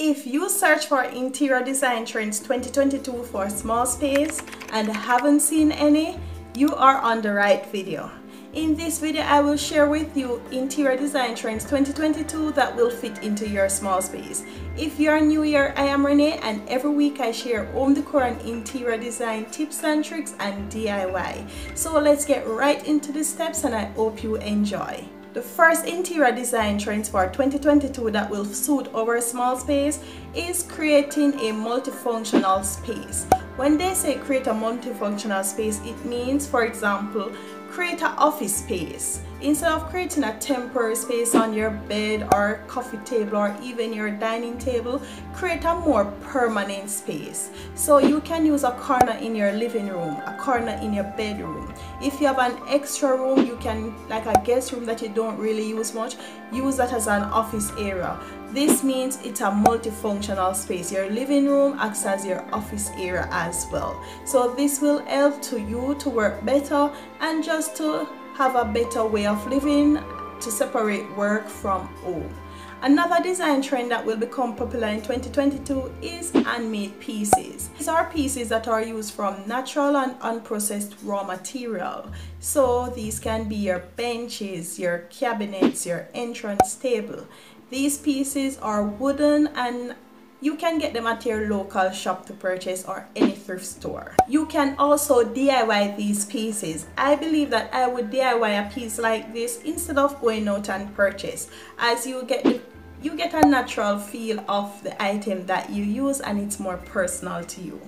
If you search for interior design trends 2022 for small space and haven't seen any, you are on the right video. In this video, I will share with you interior design trends 2022 that will fit into your small space. If you are new here, I am Renee, and every week I share home decor and interior design tips and tricks and DIY. So let's get right into the steps, and I hope you enjoy. The first interior design trends for 2022 that will suit our small space is creating a multifunctional space. When they say create a multifunctional space, it means, for example, create an office space. Instead of creating a temporary space on your bed or coffee table or even your dining table, create a more permanent space. So you can use a corner in your living room, a corner in your bedroom. If you have an extra room, you can, like a guest room that you don't really use much, use that as an office area. This means it's a multifunctional space. Your living room acts as your office area as well. So this will help you to work better and just to have a better way of living, to separate work from home. Another design trend that will become popular in 2022 is handmade pieces. These are pieces that are used from natural and unprocessed raw material. So these can be your benches, your cabinets, your entrance table. These pieces are wooden, and you can get them at your local shop to purchase or any thrift store. You can also DIY these pieces. I believe that I would DIY a piece like this instead of going out and purchase, as you get a natural feel of the item that you use, and it's more personal to you.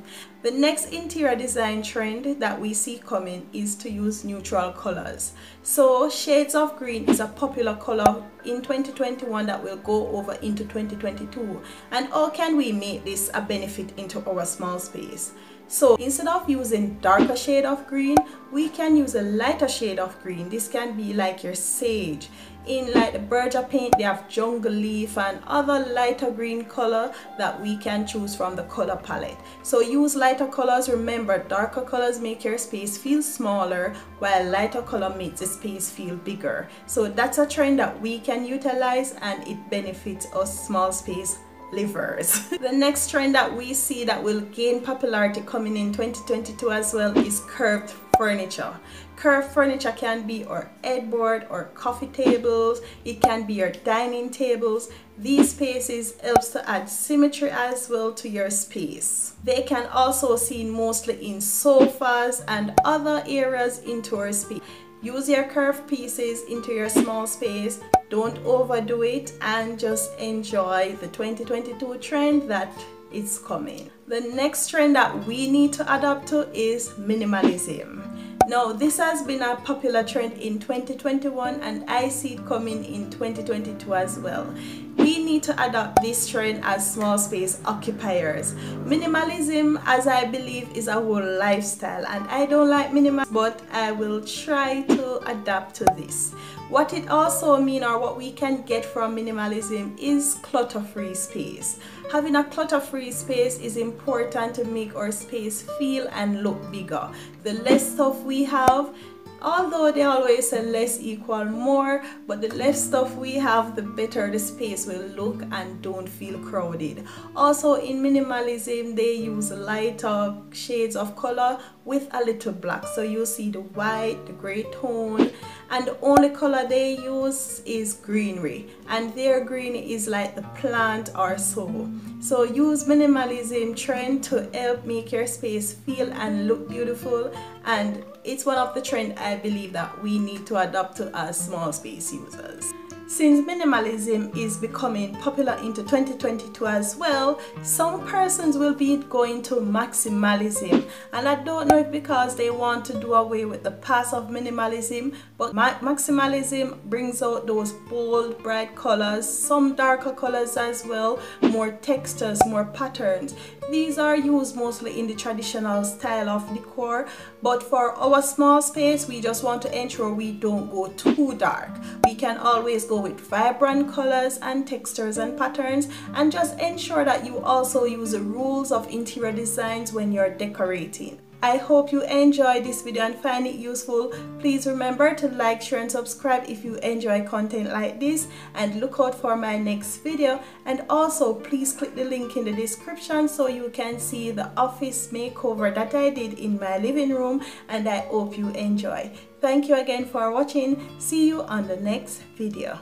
The next interior design trend that we see coming is to use neutral colors. So shades of green is a popular color in 2021 that will go over into 2022. And how can we make this a benefit into our small space? So instead of using darker shade of green, we can use a lighter shade of green. This can be like your sage. In like the Berger paint, they have jungle leaf and other lighter green color that we can choose from the color palette. So use lighter colors. Remember, darker colors make your space feel smaller, while lighter color makes the space feel bigger. So that's a trend that we can utilize, and it benefits us small space livers. The next trend that we see that will gain popularity coming in 2022 as well is curved furniture. Curved furniture can be our headboard or coffee tables. It can be your dining tables. These spaces helps to add symmetry as well to your space. They can also seen mostly in sofas and other areas into our space. Use your curved pieces into your small space. Don't overdo it, and just enjoy the 2022 trend that is coming. The next trend that we need to adapt to is minimalism. Now, this has been a popular trend in 2021, and I see it coming in 2022 as well. We need to adopt this trend as small space occupiers. Minimalism, as I believe, is a whole lifestyle, and I don't like minimalism, but I will try to adapt to this. What it also means, or what we can get from minimalism, is clutter-free space. Having a clutter-free space is important to make our space feel and look bigger. The less stuff we have, although they always say less equal more, but the less stuff we have, the better the space will look and don't feel crowded. Also, in minimalism, they use lighter shades of color with a little black. So you see the white, the gray tone, and the only color they use is greenery, and their green is like the plant or so. So use minimalism trend to help make your space feel and look beautiful, and it's one of the trends I believe that we need to adopt to as small space users. Since minimalism is becoming popular into 2022 as well, some persons will be going to maximalism, and I don't know if because they want to do away with the past of minimalism, but maximalism brings out those bold, bright colors, some darker colors as well, more textures, more patterns. These are used mostly in the traditional style of decor, but for our small space, we just want to ensure we don't go too dark. We can always go with vibrant colors and textures and patterns, and just ensure that you also use the rules of interior designs when you're decorating. I hope you enjoyed this video and find it useful. Please remember to like, share and subscribe if you enjoy content like this, and look out for my next video. And also please click the link in the description so you can see the office makeover that I did in my living room, and I hope you enjoy. Thank you again for watching. See you on the next video.